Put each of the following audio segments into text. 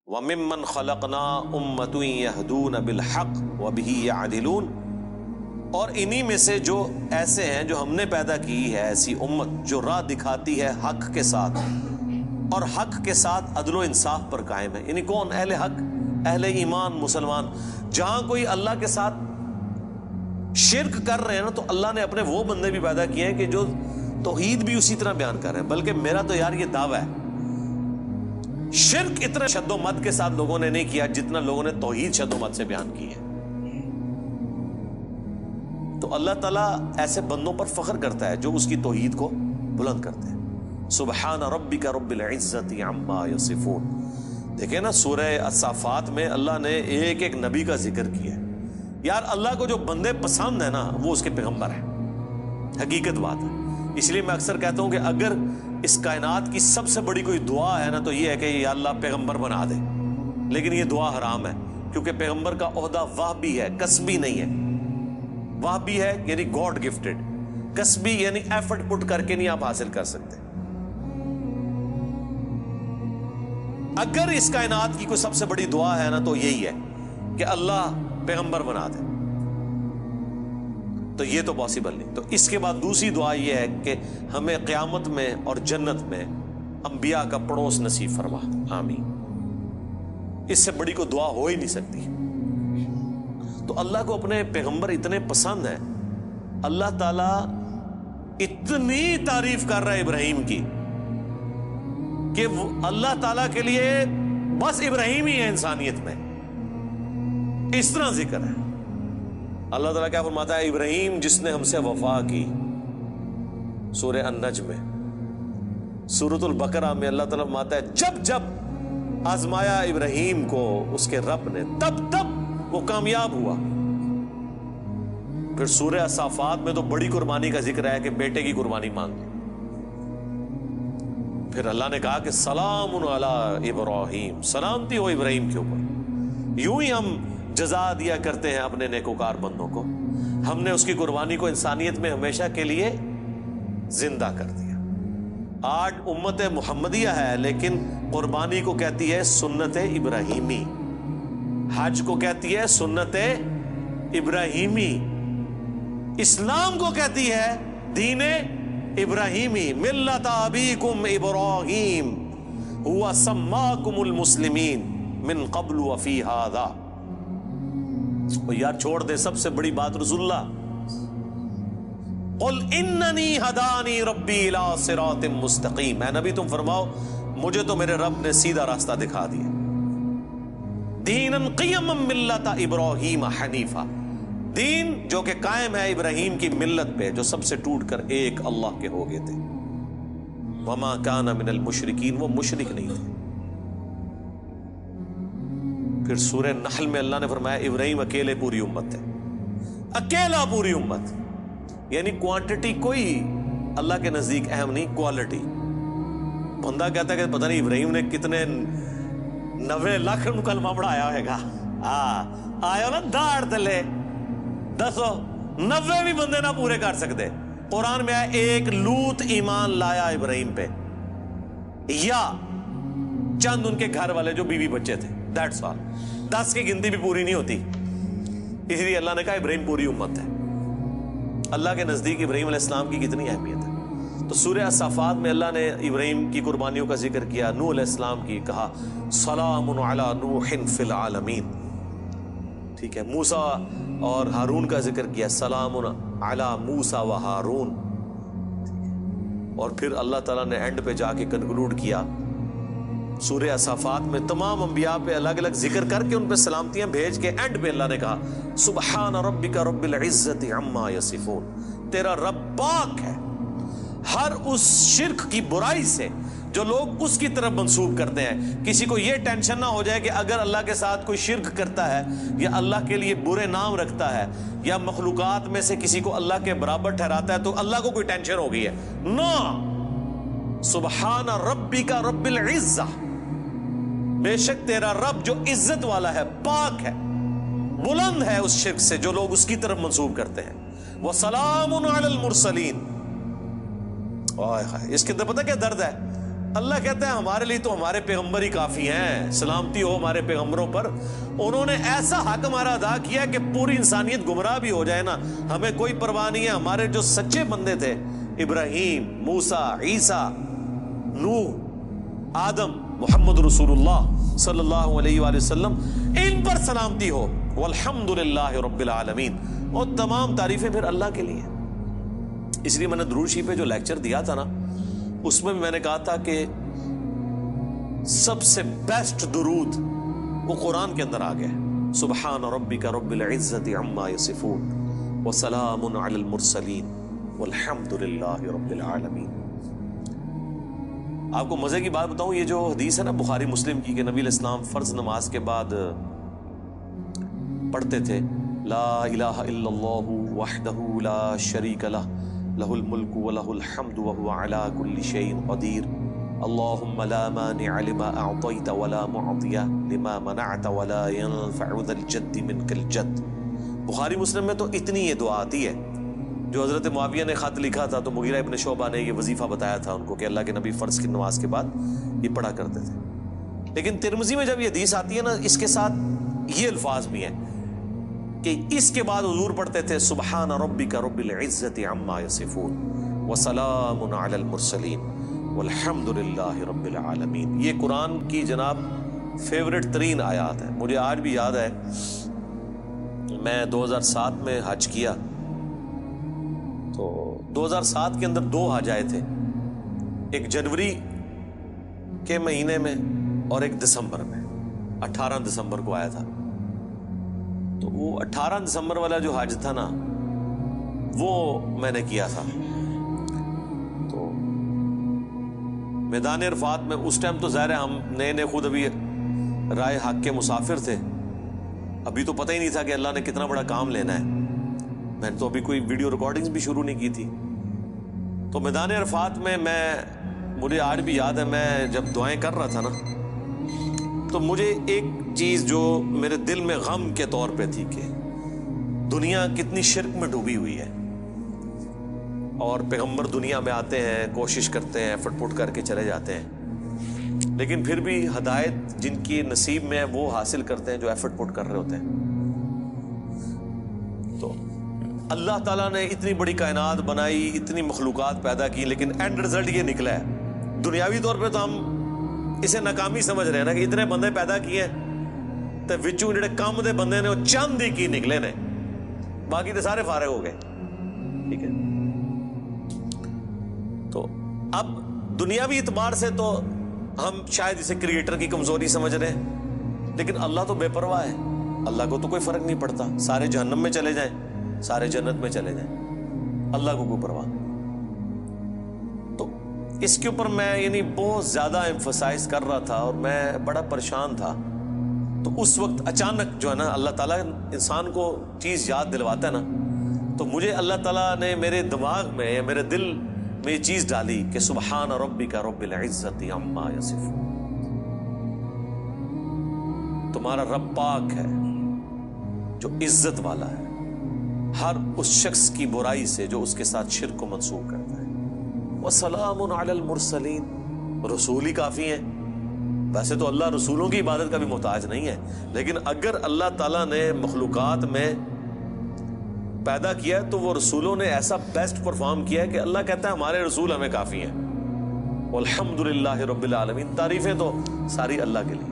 وَمِمَّنْ خَلَقْنَا أُمَّةٌ يَهْدُونَ بِالْحَقِّ وَبِهِ يَعْدِلُونَ، اور انہی میں سے جو ایسے ہیں جو ہم نے پیدا کی ہے ایسی امت جو راہ دکھاتی ہے حق کے ساتھ اور حق کے ساتھ عدل و انصاف پر قائم ہے. یعنی کون؟ اہل حق، اہل ایمان، مسلمان. جہاں کوئی اللہ کے ساتھ شرک کر رہے ہیں نا، تو اللہ نے اپنے وہ بندے بھی پیدا کیے ہیں کہ جو توحید بھی اسی طرح بیان کر رہے ہیں. بلکہ میرا تو یار یہ دعویٰ ہے، شرک اتنا شد و مت کے ساتھ لوگوں نے نہیں کیا جتنا لوگوں نے توحید شد و مت سے بیان کی ہے. تو اللہ تعالیٰ ایسے بندوں پر فخر کرتا ہے جو اس کی توحید کو بلند کرتے ہیں. سبحان ربک رب العزت عما یصفون. دیکھیں نا سورہ الصافات میں اللہ نے ایک ایک نبی کا ذکر کیا ہے. یار اللہ کو جو بندے پسند ہیں نا وہ اس کے پیغمبر ہیں. حقیقت بات ہے. اس لیے میں اکثر کہتا ہوں کہ اگر اس کائنات کی سب سے بڑی کوئی دعا ہے نا تو یہ ہے کہ یا اللہ پیغمبر بنا دے. لیکن یہ دعا حرام ہے، کیونکہ پیغمبر کا عہدہ وہبی ہے، کسبی نہیں ہے. وہبی ہے یعنی گاڈ گفٹڈ، کسبی یعنی ایفرٹ پٹ کر کے نہیں آپ حاصل کر سکتے. اگر اس کائنات کی کوئی سب سے بڑی دعا ہے نا تو یہی ہے کہ اللہ پیغمبر بنا دے، تو یہ تو پاسبل نہیں. تو اس کے بعد دوسری دعا یہ ہے کہ ہمیں قیامت میں اور جنت میں انبیاء کا پڑوس نصیب فرما. آمین. اس سے بڑی کوئی دعا ہو ہی نہیں سکتی. تو اللہ کو اپنے پیغمبر اتنے پسند ہیں، اللہ تعالیٰ اتنی تعریف کر رہا ہے ابراہیم کی کہ اللہ تعالیٰ کے لیے بس ابراہیم ہی ہے انسانیت میں. اس طرح ذکر ہے. اللہ تعالیٰ کیا فرماتا ہے؟ ابراہیم جس نے ہم سے وفا کی، سورہ النجم میں. سورۃ البقرہ میں اللہ تعالیٰ فرماتا ہے جب جب آزمایا ابراہیم کو اس کے رب نے تب تب وہ کامیاب ہوا. پھر سورہ الصافات میں تو بڑی قربانی کا ذکر ہے کہ بیٹے کی قربانی مانگ لی. پھر اللہ نے کہا کہ سلام علی ابراہیم، سلامتی ہو ابراہیم کے اوپر. یوں ہی ہم جزا دیا کرتے ہیں اپنے نیکوکار بندوں کو. ہم نے اس کی قربانی کو انسانیت میں ہمیشہ کے لیے زندہ کر دیا. آج امت محمدیہ ہے لیکن قربانی کو کہتی ہے سنت ابراہیمی، حج کو کہتی ہے سنت ابراہیمی، اسلام کو کہتی ہے دین ابراہیمی. ملت ابیکم ابراہیم هو سماکم المسلمین من قبل وفی ھذا. یار چھوڑ دے سب سے بڑی بات رسول اللہ. قل اننی ہدانی ربی الی صراط مستقیم. اے نبی تم فرماؤ مجھے تو میرے رب نے سیدھا راستہ دکھا دیا. دینا قیما ملت ابراہیم حنیفا، دین جو کہ قائم ہے ابراہیم کی ملت پہ جو سب سے ٹوٹ کر ایک اللہ کے ہو گئے تھے. وما کان من المشرکین، وہ مشرک نہیں تھے. پھر سورہ نحل میں اللہ نے فرمایا ابراہیم اکیلے پوری امت ہے، اکیلا پوری امت. یعنی کوانٹٹی کوئی اللہ کے نزدیک اہم نہیں، کوالٹی. بندہ کہتا ہے کہ پتہ نہیں ابراہیم نے کتنے 90 لاکھ کلمہ پڑھایا ہوئے گا. آیا نا داڑ تلے دسو 90 بھی بندے نہ پورے کر سکتے. قرآن میں آیا ایک لوط ایمان لایا ابراہیم پہ، یا چند ان کے گھر والے جو بیوی بچے تھے، دیٹس آل. 10 کی گنتی بھی پوری نہیں ہوتی. اس لیے اللہ نے کہا ابراہیم پوری امت ہے. اللہ کے نزدیک ابراہیم علیہ السلام کی کتنی اہمیت ہے. تو سورہ الصافات میں اللہ نے ابراہیم کی قربانیوں کا ذکر کیا، نوح علیہ السلام کی کہا سلام علی نوح فی العالمین. ٹھیک ہے. موسیٰ اور ہارون کا ذکر کیا، سلام علی موسیٰ و ہارون. اور پھر اللہ تعالیٰ نے اینڈ پہ جا کے کنکلوڈ کیا سورہ الصافات میں تمام انبیاء پہ الگ الگ ذکر کر کے ان پہ سلامتیاں بھیج کے اینڈ پہ اللہ نے کہا سبحان ربک رب العزت عما یصفون. تیرا رب پاک ہے ہر اس شرک کی برائی سے جو لوگ اس کی طرف منسوب کرتے ہیں. کسی کو یہ ٹینشن نہ ہو جائے کہ اگر اللہ کے ساتھ کوئی شرک کرتا ہے یا اللہ کے لیے برے نام رکھتا ہے یا مخلوقات میں سے کسی کو اللہ کے برابر ٹھہراتا ہے تو اللہ کو کوئی ٹینشن ہو گئی ہے. نو، سبحان ربک رب العزہ، بے شک تیرا رب جو عزت والا ہے، پاک ہے، بلند ہے اس شرک سے جو لوگ اس کی طرف منسوب کرتے ہیں. وَسَلَامٌ عَلَى الْمُرْسَلِينَ. اس کے اندر پتہ کیا درد ہے؟ اللہ کہتا ہے ہمارے لیے تو ہمارے پیغمبر ہی کافی ہیں، سلامتی ہو ہمارے پیغمبروں پر، انہوں نے ایسا حق ہمارا ادا کیا کہ پوری انسانیت گمراہ بھی ہو جائے نا ہمیں کوئی پرواہ نہیں ہے۔ ہمارے جو سچے بندے تھے، ابراہیم، موسیٰ، عیسیٰ، نوح، آدم، محمد رسول اللہ صلی اللہ علیہ وآلہ وسلم، ان پر سلامتی ہو، والحمدللہ رب العالمین، اور تمام تعریفیں پھر اللہ کے لیے۔ اس لیے میں نے درود شریف پہ جو لیکچر دیا تھا نا، اس میں بھی میں نے کہا تھا کہ سب سے بیسٹ درود وہ قرآن کے اندر آ گیا ہے، سبحان ربک رب العزت عما یصفون وسلام علی المرسلین والحمد للہ رب العالمین۔ آپ کو مزے کی بات بتاؤں، یہ جو حدیث ہے نا بخاری مسلم کی کہ نبی علیہ السلام فرض نماز کے بعد پڑھتے تھے لا الہ الا اللہ وحدہ لا شریک لہ لہ الملک ولہ الحمد وہو علی کل شیء قدیر اللہم لا مانع لما اعطیت ولا معطی لما منعت ولا ينفع ذا الجد منک الجد۔ بخاری مسلم میں تو اتنی یہ دعا آتی ہے، جو حضرت معاویہ نے خط لکھا تھا تو مغیرہ ابن شعبہ نے یہ وظیفہ بتایا تھا ان کو کہ اللہ کے نبی فرض کی نماز کے بعد یہ پڑھا کرتے تھے۔ لیکن ترمذی میں جب یہ حدیث آتی ہے نا، اس کے ساتھ یہ الفاظ بھی ہیں کہ اس کے بعد حضور پڑھتے تھے سبحان ربک رب العزت عما یصفون وسلام علی المرسلین والحمد للہ رب العالمین۔ یہ قرآن کی جناب فیورٹ ترین آیات ہے۔ مجھے آج بھی یاد ہے، میں 2007 میں حج کیا تو 2007 کے اندر 2 حج آئے تھے، ایک جنوری کے مہینے میں اور ایک دسمبر میں، 18 دسمبر کو آیا تھا۔ تو وہ 18 دسمبر والا جو حج تھا نا، وہ میں نے کیا تھا۔ تو میدان عرفات میں اس ٹائم تو ظاہر ہے ہم نئے خود ابھی رائے حق کے مسافر تھے، ابھی تو پتہ ہی نہیں تھا کہ اللہ نے کتنا بڑا کام لینا ہے، میں نے تو ابھی کوئی ویڈیو ریکارڈنگز بھی شروع نہیں کی تھی۔ تو میدان عرفات میں مجھے آج بھی یاد ہے، میں جب دعائیں کر رہا تھا نا، تو مجھے ایک چیز جو میرے دل میں غم کے طور پہ تھی کہ دنیا کتنی شرک میں ڈوبی ہوئی ہے، اور پیغمبر دنیا میں آتے ہیں، کوشش کرتے ہیں، ایفرٹ پٹ کر کے چلے جاتے ہیں، لیکن پھر بھی ہدایت جن کی نصیب میں ہے وہ حاصل کرتے ہیں جو ایفرٹ پٹ کر رہے ہوتے ہیں۔ تو اللہ تعالیٰ نے اتنی بڑی کائنات بنائی، اتنی مخلوقات پیدا کی، لیکن اینڈ رزلٹ یہ نکلا ہے۔ دنیاوی طور پہ تو ہم اسے ناکامی سمجھ رہے ہیں نا کہ اتنے بندے پیدا کیے تو وچوں جڑے کم دے بندے نے وہ چند ہی کی نکلے نے، باقی تو سارے فارغ ہو گئے، ٹھیک ہے۔ تو اب دنیاوی اعتبار سے تو ہم شاید اسے کریٹر کی کمزوری سمجھ رہے ہیں، لیکن اللہ تو بے پرواہ ہے، اللہ کو تو کوئی فرق نہیں پڑتا، سارے جہنم میں چلے جائیں، سارے جنت میں چلے جائیں، اللہ کو کوئی پرواہ۔ تو اس کے اوپر میں بہت زیادہ ایمفسائز کر رہا تھا اور میں بڑا پریشان تھا۔ تو اس وقت اچانک جو ہے نا اللہ تعالیٰ انسان کو چیز یاد دلواتا ہے نا، تو مجھے اللہ تعالیٰ نے میرے دماغ میں یا میرے دل میں یہ چیز ڈالی کہ سبحان ربک رب العزت عما یصفون، تمہارا رب پاک ہے جو عزت والا ہے ہر اس شخص کی برائی سے جو اس کے ساتھ شرک کو منسوخ کرتا ہے، وسلام علی المرسلین، رسول ہی کافی ہیں۔ ویسے تو اللہ رسولوں کی عبادت کا بھی محتاج نہیں ہے، لیکن اگر اللہ تعالیٰ نے مخلوقات میں پیدا کیا تو وہ رسولوں نے ایسا بیسٹ پرفارم کیا ہے کہ اللہ کہتا ہے ہمارے رسول ہمیں کافی ہیں، والحمدللہ رب العالمین، تعریفیں تو ساری اللہ کے لیے۔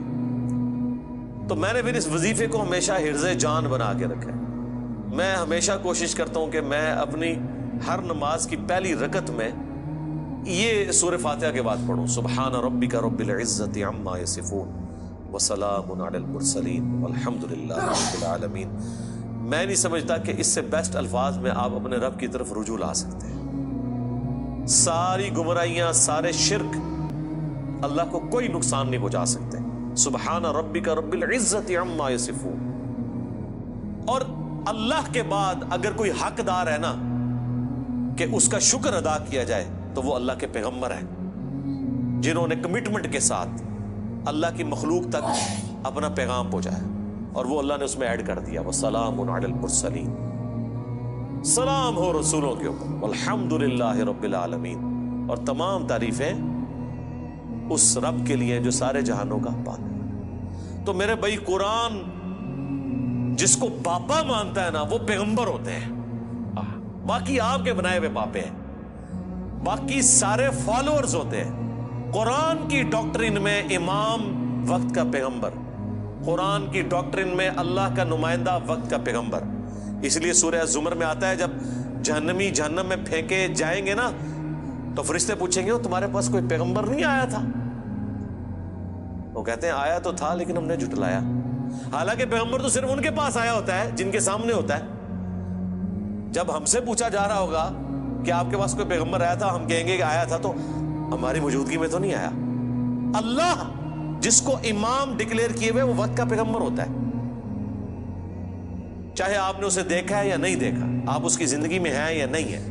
تو میں نے پھر اس وظیفے کو ہمیشہ حرز جان بنا کے رکھا ہے۔ میں ہمیشہ کوشش کرتا ہوں کہ میں اپنی ہر نماز کی پہلی رکعت میں یہ سورہ فاتحہ کے بعد پڑھوں، سبحان ربک رب العزت عما یصفون وسلام علی المرسلین والحمد للہ رب العالمین۔ میں نہیں سمجھتا کہ اس سے بیسٹ الفاظ میں آپ اپنے رب کی طرف رجوع لا سکتے ہیں۔ ساری گمراہیاں، سارے شرک اللہ کو کوئی نقصان نہیں پہنچا سکتے۔ سبحان ربک رب العزت عما یصفون۔ اور اللہ کے بعد اگر کوئی حقدار ہے نا کہ اس کا شکر ادا کیا جائے تو وہ اللہ کے پیغمبر ہیں، جنہوں نے کمٹمنٹ کے ساتھ اللہ کی مخلوق تک اپنا پیغام پہنچایا، اور وہ اللہ نے اس میں ایڈ کر دیا وسلام علی المرسلین، سلام ہو رسولوں کے اوپر، والحمد للہ رب العالمین، اور تمام تعریفیں اس رب کے لیے جو سارے جہانوں کا پالک۔ تو میرے بھائی قرآن جس کو پاپا مانتا ہے نا وہ پیغمبر ہوتے ہیں، باقی آپ کے بنائے ہوئے پاپے ہیں، باقی سارے فالوورز ہوتے ہیں۔ قرآن کی ڈاکٹرین میں امام وقت کا پیغمبر، قرآن کی ڈاکٹرین میں اللہ کا نمائندہ وقت کا پیغمبر۔ اس لیے سورہ زمر میں آتا ہے جب جہنمی جہنم میں پھینکے جائیں گے نا تو فرشتے پوچھیں گے تمہارے پاس کوئی پیغمبر نہیں آیا تھا؟ وہ کہتے ہیں آیا تو تھا لیکن ہم نے جھٹلایا۔ حالانکہ پیغمبر تو صرف ان کے پاس آیا ہوتا ہے جن کے سامنے ہوتا ہے۔ جب ہم سے پوچھا جا رہا ہوگا کہ آپ کے پاس کوئی پیغمبر آیا تھا، ہم کہیں گے کہ آیا تھا تو ہماری موجودگی میں تو نہیں آیا۔ اللہ جس کو امام ڈکلیئر کیے ہوئے وہ وقت کا پیغمبر ہوتا ہے، چاہے آپ نے اسے دیکھا ہے یا نہیں دیکھا، آپ اس کی زندگی میں ہیں یا نہیں ہیں۔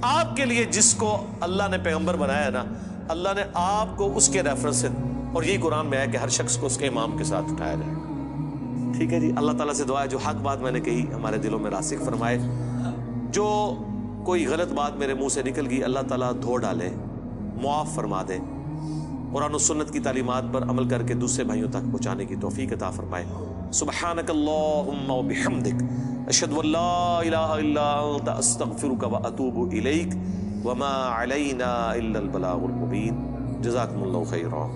آپ کے لیے جس کو اللہ نے پیغمبر بنایا نا، اللہ نے آپ کو اس کے ریفرنس سے، اور یہی قرآن میں ہے کہ ہر شخص کو اس کے امام کے ساتھ اٹھایا جائے۔ ٹھیک ہے جی، اللہ تعالیٰ سے دعا ہے جو حق بات میں نے کہی ہمارے دلوں میں راسخ فرمائے، جو کوئی غلط بات میرے منہ سے نکل گئی اللہ تعالیٰ دھو ڈالے، معاف فرما دے، قرآن و سنت کی تعلیمات پر عمل کر کے دوسرے بھائیوں تک پہنچانے کی توفیق عطا فرمائے۔ سبحانک اللہم و بحمدک، اشہد ان لا الہ الا انت، استغفرک و اتوب الیک، وما علینا الا البلاغ المبین۔ جزاکم اللہ خیرا۔